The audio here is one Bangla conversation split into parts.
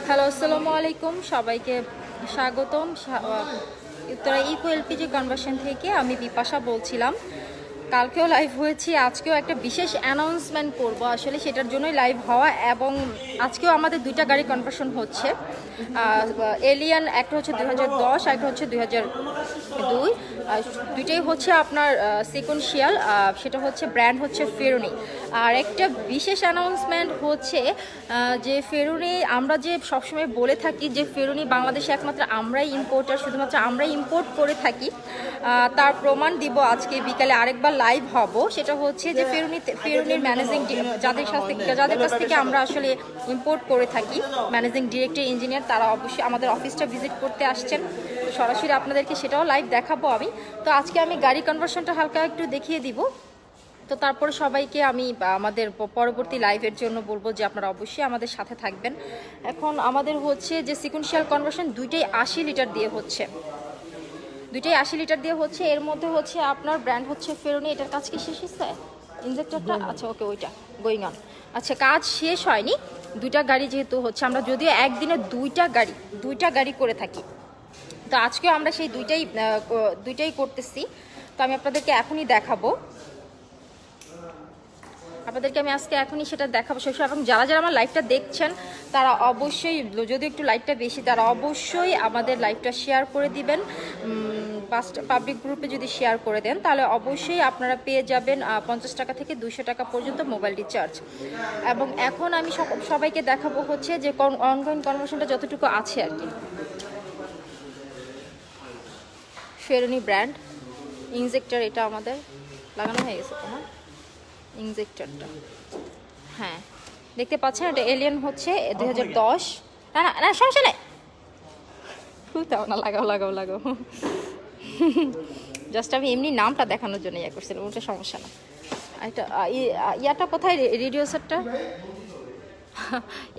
হ্যালো, আসসালামু আলাইকুম, সবাইকে স্বাগতম। উত্তরা ইকো এলপিজি কনভার্সন থেকে আমি বিপাশা বলছিলাম। কালকেও লাইভ হয়েছি, আজকেও একটা বিশেষ অ্যানাউন্সমেন্ট করব, আসলে সেটার জন্যই লাইভ হওয়া। এবং আজকেও আমাদের দুইটা গাড়ি কনভার্সন হচ্ছে। এলিয়ান একটা হচ্ছে 2010, একটা হচ্ছে 2002। দুইটাই হচ্ছে আপনার সিকোয়েন্সিয়াল, সেটা হচ্ছে ব্র্যান্ড হচ্ছে ফেরুনি। আর একটা বিশেষ অ্যানাউন্সমেন্ট হচ্ছে যে ফেরুনি, আমরা যে সবসময় বলে থাকি যে ফেরুনি বাংলাদেশে একমাত্র আমরাই ইম্পোর্টার, শুধুমাত্র আমরাই ইম্পোর্ট করে থাকি, তার প্রমাণ দিব আজকে বিকালে আরেকবার লাইভ হব। সেটা হচ্ছে যে ফেরুনির ম্যানেজিং, যাদের কাছ থেকে আমরা আসলে ইম্পোর্ট করে থাকি, ম্যানেজিং ডিরেক্টর, ইঞ্জিনিয়ার, তারা অবশ্যই আমাদের অফিসটা ভিজিট করতে আসছেন। সরাসরি আপনাদেরকে সেটাও লাইভ দেখাবো আমি। তো আজকে আমি গাড়ি কনভার্সনটা হালকা একটু দেখিয়ে দিব। তো তারপরে সবাইকে আমি আমাদের পরবর্তী লাইভের জন্য বলবো যে আপনারা অবশ্যই আমাদের সাথে থাকবেন। এখন আমাদের হচ্ছে যে সিকোয়েন্সিয়াল কনভার্সন দুইটাই 80 লিটার দিয়ে হচ্ছে, দুইটাই 80 লিটার দিয়ে হচ্ছে। এর মধ্যে হচ্ছে আপনার ব্র্যান্ড হচ্ছে ফেরুনি। এটার কাজ কি শেষ হচ্ছে? ইনজেক্টরটা আচ্ছা, ওকে, ওইটা গোয়িং অন। আচ্ছা, কাজ শেষ হয়নি। দুইটা গাড়ি যেহেতু হচ্ছে, আমরা যদিও একদিনে দুইটা গাড়ি করে থাকি, তো আজকেও আমরা সেই দুইটাই করতেছি। তো আমি আপনাদেরকে এখনই দেখাবো, আমি আজকে এখনই সেটা দেখাবো শেষ। এবং যারা যারা আমার লাইভটা দেখছেন তারা অবশ্যই, যদি একটু লাইভটা বেশি, তারা অবশ্যই আমাদের লাইভটা শেয়ার করে দিবেন। পাবলিক গ্রুপে যদি শেয়ার করে দেন তাহলে অবশ্যই আপনারা পেয়ে যাবেন 50 টাকা থেকে 200 টাকা পর্যন্ত মোবাইল রিচার্জ। এবং এখন আমি সবাইকে দেখাবো হচ্ছে যে অনগোয়িং কনভার্সনটা যতটুকু আছে আর কি। ফেরুনি ব্র্যান্ড ইনজেক্টর, এটা আমাদের লাগানো হয়ে গেছে তো, হ্যাঁ, ইনজেক্টরটা, হ্যাঁ দেখতে পাচ্ছেন। এটা এলিয়ান হচ্ছে 2010। না না না, সমস্যা নেই, খুলতাও না, লাগাও জাস্ট আমি এমনি নামটা দেখানোর জন্য ইয়ে করছিলাম, ওটা সমস্যা না। এটা ইয়াটা কোথায়, রেডিও সেটটা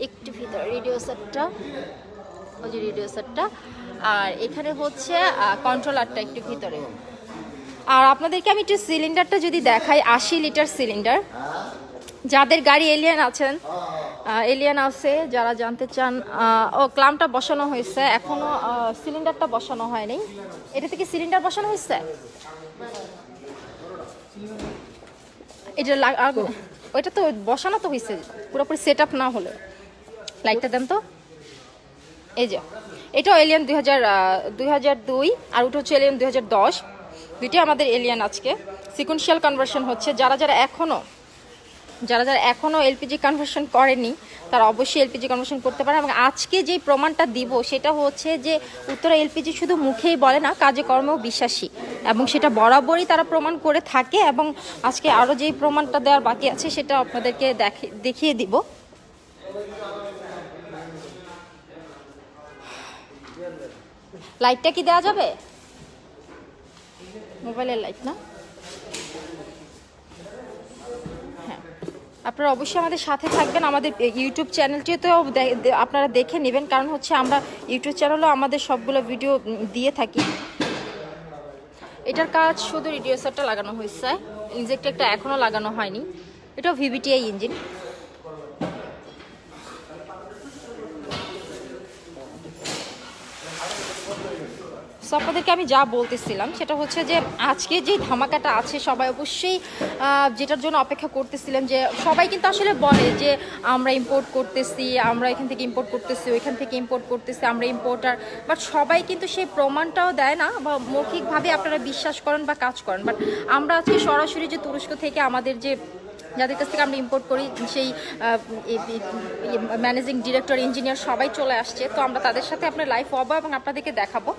একটু ভিতরে, রেডিও সেটটা, ওই যে রেডিও সেটটা। আর এখানে হচ্ছে কন্ট্রোলারটা একটু ভিতরে। আর আপনাদেরকে আমি একটু সিলিন্ডারটা যদি দেখাই, 80 লিটার সিলিন্ডার। যাদের গাড়ি এলিয়ান আছে, যারা জানতে চান, ও ক্লামটা বসানো হয়েছে, এখনো সিলিন্ডারটা বসানো হয়নি। এটা থেকে সিলিন্ডার বসানো হয়েছে, এটা ওইটা তো বসানো তো হয়েছে, পুরোপুরি সেট আপ না হলে। লাইটটা দেন তো। এই যে এটাও এলিয়ান 2002, আর ওটা হচ্ছে এলিয়ান 2010। দুইটাই আমাদের এলিয়ান। আজকে সিকোয়েন্সিয়াল কনভার্সন হচ্ছে। যারা যারা এখনো এলপিজি কনভার্সন করেনি তারা অবশ্যই এলপিজি কনভার্সন করতে পারে। এবং আজকে যে প্রমাণটা দিব সেটা হচ্ছে যে উত্তরা এলপিজি শুধু মুখেই বলে না, কাজে কর্মেও বিশ্বাসী, এবং সেটা বরাবরই তারা প্রমাণ করে থাকে। এবং আজকে আরও যেই প্রমাণটা দেওয়ার বাকি আছে সেটা আপনাদেরকে দেখিয়ে দিব। লাইটটা কি দেওয়া যাবে? মোবাইলের লাইট না? হ্যাঁ, আপনারা অবশ্যই আমাদের সাথে থাকবেন। আমাদের ইউটিউব চ্যানেলটিতেও আপনারা দেখে নেবেন, কারণ হচ্ছে আমরা ইউটিউব চ্যানেলেও আমাদের সবগুলো ভিডিও দিয়ে থাকি। এটার কাজ শুধু রেডিয়েটরটা লাগানো হয়েছে, ইনজেক্টরটা এখনও লাগানো হয়নি। এটাও ভিভিটিআই ইঞ্জিন। আপনাদেরকে আমি যা বলতেছিলাম সেটা হচ্ছে যে আজকে যে ধামাকাটা আছে, সবাই অবশ্যই যেটার জন্য অপেক্ষা করতেছিলেন, যে সবাই কিন্তু আসলে বলে যে আমরা ইম্পোর্ট করতেছি, আমরা এখান থেকে ইম্পোর্ট করতেছি, ওইখান থেকে ইম্পোর্ট করতেছি, আমরা ইম্পোর্টার। বাট সবাই কিন্তু সেই প্রমাণটাও দেয় না, বা মৌখিকভাবে আপনারা বিশ্বাস করেন বা কাজ করেন। বাট আমরা আজকে সরাসরি যে তুরস্ক থেকে আমাদের যাদের কাছ থেকে আমরা ইম্পোর্ট করি, সেই ম্যানেজিং ডিরেক্টর, ইঞ্জিনিয়ার সবাই চলে আসছে। তো আমরা তাদের সাথে আপনার লাইভ হবো এবং আপনাদেরকে দেখাবো।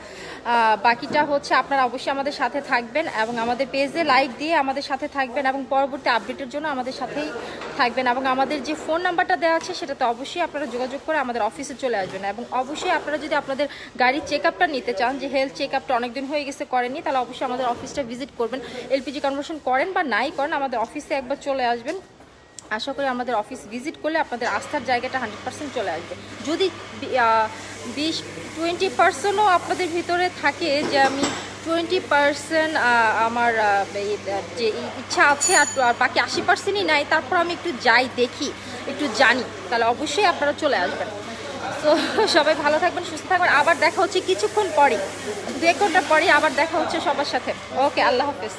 বাকিটা হচ্ছে আপনারা অবশ্যই আমাদের সাথে থাকবেন এবং আমাদের পেজে লাইক দিয়ে আমাদের সাথে থাকবেন, এবং পরবর্তী আপডেটের জন্য আমাদের সাথেই থাকবেন। এবং আমাদের যে ফোন নাম্বারটা দেওয়া আছে সেটাতে অবশ্যই আপনারা যোগাযোগ করে আমাদের অফিসে চলে আসবেন। এবং অবশ্যই আপনারা যদি আপনাদের গাড়ির চেক আপটা নিতে চান, যে হেলথ চেক আপটা অনেকদিন হয়ে গেছে করেননি, তাহলে অবশ্যই আমাদের অফিসটা ভিজিট করবেন। এলপিজি কনভার্সন করেন বা নাই করেন, আমাদের অফিসে একবার চলে আসবেন। আশা করি আমাদের অফিস ভিজিট করলে আপনাদের আস্থার জায়গাটা 100% চলে আসবে। যদি 20-20%ও আপনাদের ভিতরে থাকে যে আমি 20% আমার যে ইচ্ছা আছে, আর বাকি 80%ই নাই, তারপর আমি একটু যাই, দেখি, একটু জানি, তাহলে অবশ্যই আপনারা চলে আসবেন। তো সবাই ভালো থাকবেন, সুস্থ থাকবেন। আবার দেখা হচ্ছে কিছুক্ষণ পরই, 2-1 ঘন্টা পরই আবার দেখা হচ্ছে সবার সাথে। ওকে, আল্লাহ হাফেজ।